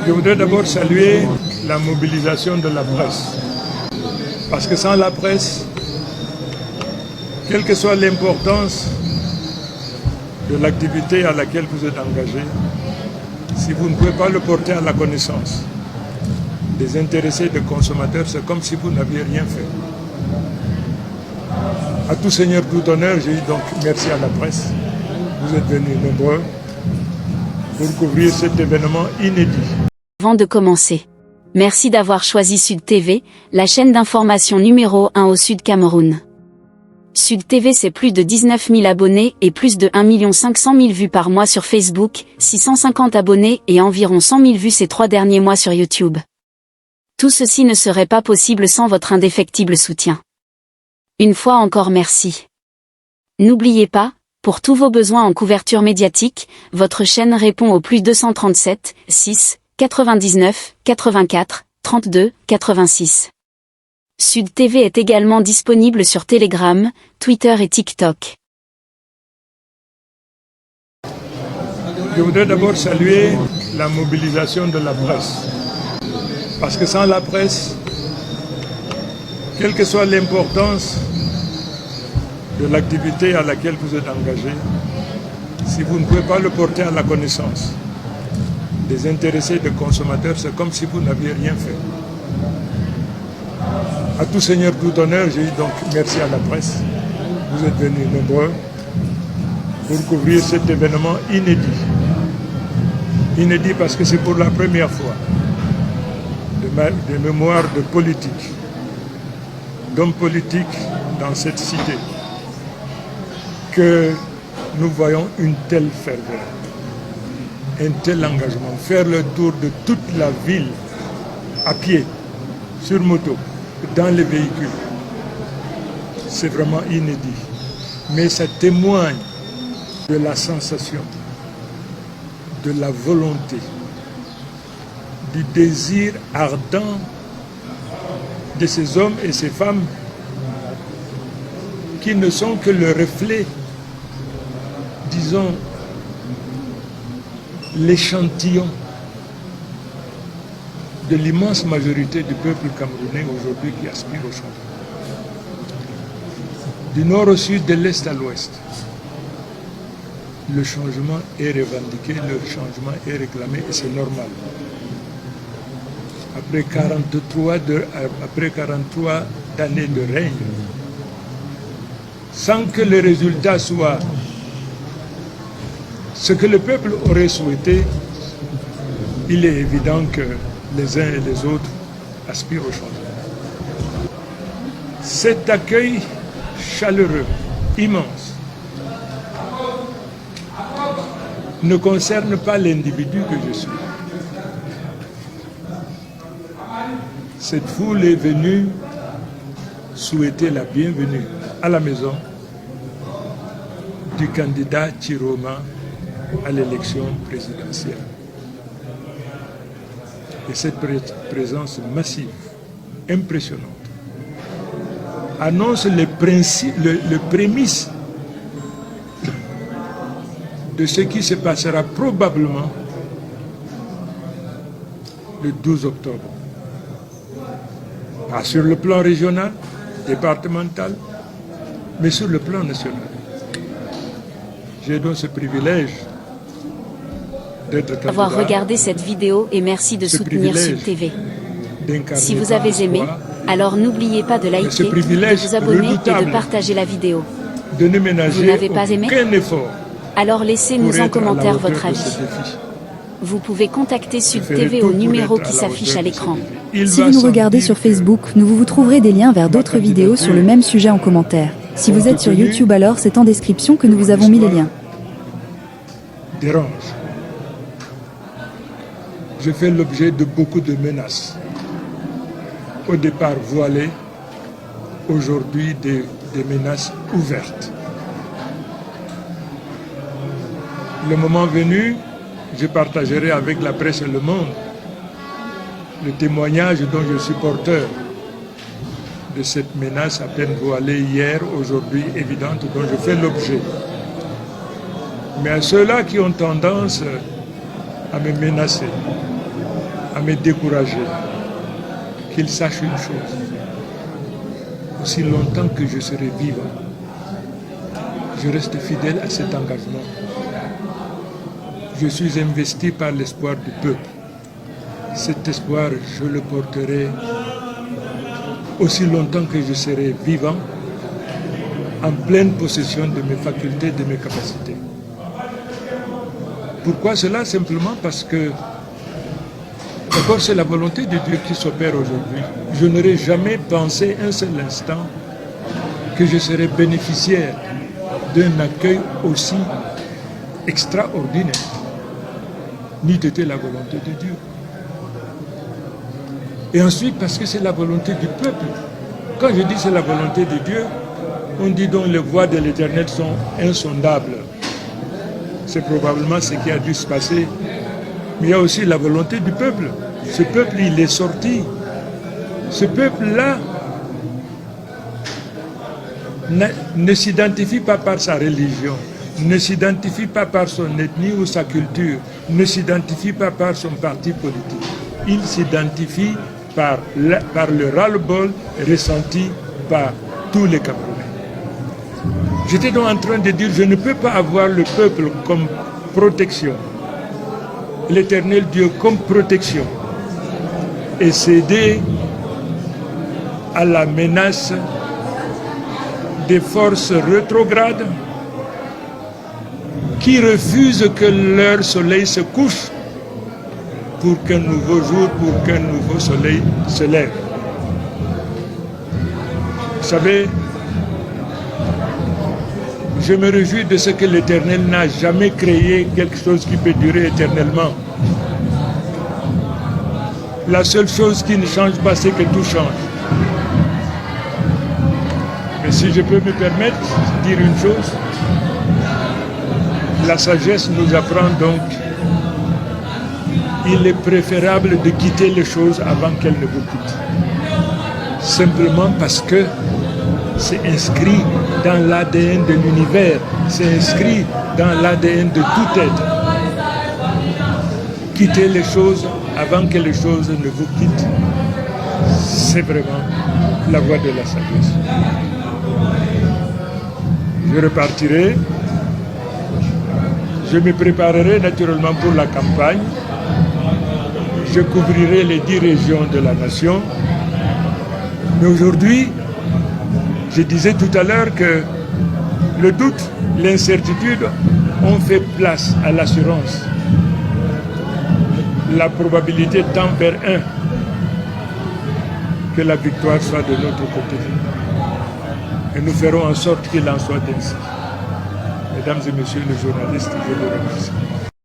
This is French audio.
Je voudrais d'abord saluer la mobilisation de la presse. Parce que sans la presse, quelle que soit l'importance de l'activité à laquelle vous êtes engagé, si vous ne pouvez pas le porter à la connaissance des intéressés, des consommateurs, c'est comme si vous n'aviez rien fait. À tout seigneur, tout honneur, j'ai dit donc merci à la presse. Vous êtes venus nombreux pour couvrir cet événement inédit. Avant de commencer, merci d'avoir choisi Sud TV, la chaîne d'information numéro 1 au Sud Cameroun. Sud TV, c'est plus de 19 000 abonnés et plus de 1 500 000 vues par mois sur Facebook, 650 abonnés et environ 100 000 vues ces 3 derniers mois sur YouTube. Tout ceci ne serait pas possible sans votre indéfectible soutien. Une fois encore merci. N'oubliez pas, pour tous vos besoins en couverture médiatique, votre chaîne répond au plus 237 6 99 84 32 86. Sud TV est également disponible sur Telegram, Twitter et TikTok. Je voudrais d'abord saluer la mobilisation de la presse. Parce que sans la presse, quelle que soit l'importance de l'activité à laquelle vous êtes engagé, si vous ne pouvez pas le porter à la connaissance des intéressés, des consommateurs, c'est comme si vous n'aviez rien fait. À tout seigneur, tout honneur, j'ai dit donc merci à la presse. Vous êtes venus nombreux pour couvrir cet événement inédit. Inédit parce que c'est pour la première fois de mémoire de politique, d'hommes politiques dans cette cité, que nous voyons une telle ferveur, un tel engagement, faire le tour de toute la ville à pied, sur moto, dans les véhicules. C'est vraiment inédit. Mais ça témoigne de la sensation, de la volonté, du désir ardent de ces hommes et ces femmes qui ne sont que le reflet, disons, l'échantillon de l'immense majorité du peuple camerounais aujourd'hui qui aspire au changement. Du nord au sud, de l'est à l'ouest, le changement est revendiqué, le changement est réclamé et c'est normal. Après 43 années de règne, sans que le résultat soit ce que le peuple aurait souhaité, il est évident que les uns et les autres aspirent au changement. Cet accueil chaleureux, immense, ne concerne pas l'individu que je suis. Cette foule est venue souhaiter la bienvenue à la maison du candidat Tchiroma à l'élection présidentielle. Et cette présence massive, impressionnante, annonce le prémisse de ce qui se passera probablement le 12 octobre. Pas sur le plan régional, départemental, mais sur le plan national. J'ai donc ce privilège d'être candidat. Avoir regardé cette vidéo et merci de soutenir Sud TV. Si vous avez aimé, alors n'oubliez pas de liker, de vous abonner et de partager la vidéo. De ne ménager vous n'avez pas aimé? Aucun effort. Alors laissez-nous en commentaire votre avis. Vous pouvez contacter Sud TV au numéro qui s'affiche à l'écran. Si vous nous regardez sur Facebook, vous trouverez des liens vers d'autres vidéos sur le même sujet en commentaire. Si vous êtes sur YouTube, alors c'est en description que nous vous avons mis les liens. Dérange. Je fais l'objet de beaucoup de menaces. Au départ voilées, aujourd'hui des menaces ouvertes. Le moment venu, je partagerai avec la presse et le monde le témoignage dont je suis porteur de cette menace à peine voilée hier, aujourd'hui évidente, dont je fais l'objet. Mais à ceux-là qui ont tendance à me menacer, à me décourager, qu'il sache une chose. Aussi longtemps que je serai vivant, je reste fidèle à cet engagement. Je suis investi par l'espoir du peuple. Cet espoir, je le porterai aussi longtemps que je serai vivant, en pleine possession de mes facultés, de mes capacités. Pourquoi cela? Simplement parce que, d'abord, c'est la volonté de Dieu qui s'opère aujourd'hui. Je n'aurais jamais pensé un seul instant que je serais bénéficiaire d'un accueil aussi extraordinaire. Ni était la volonté de Dieu. Et ensuite, parce que c'est la volonté du peuple. Quand je dis c'est la volonté de Dieu, on dit donc les voies de l'Éternel sont insondables. C'est probablement ce qui a dû se passer. Mais il y a aussi la volonté du peuple. Ce peuple, il est sorti. Ce peuple-là ne s'identifie pas par sa religion, ne s'identifie pas par son ethnie ou sa culture, ne s'identifie pas par son parti politique. Il s'identifie par le ras-le-bol ressenti par tous les Camerounais. J'étais donc en train de dire, je ne peux pas avoir le peuple comme protection, l'Éternel Dieu comme protection, et céder à la menace des forces rétrogrades qui refusent que leur soleil se couche pour qu'un nouveau jour, pour qu'un nouveau soleil se lève. Vous savez, je me réjouis de ce que l'Éternel n'a jamais créé quelque chose qui peut durer éternellement. La seule chose qui ne change pas, c'est que tout change. Mais si je peux me permettre de dire une chose, la sagesse nous apprend donc qu'il est préférable de quitter les choses avant qu'elles ne vous quittent. Simplement parce que c'est inscrit dans l'ADN de l'univers, c'est inscrit dans l'ADN de tout être. Quitter les choses avant que les choses ne vous quittent, c'est vraiment la voie de la sagesse. Je repartirai, je me préparerai naturellement pour la campagne, je couvrirai les 10 régions de la nation, mais aujourd'hui, je disais tout à l'heure que le doute, l'incertitude ont fait place à l'assurance. La probabilité tend vers 1, que la victoire soit de notre côté. Et nous ferons en sorte qu'il en soit ainsi. Mesdames et messieurs les journalistes, je vous remercie.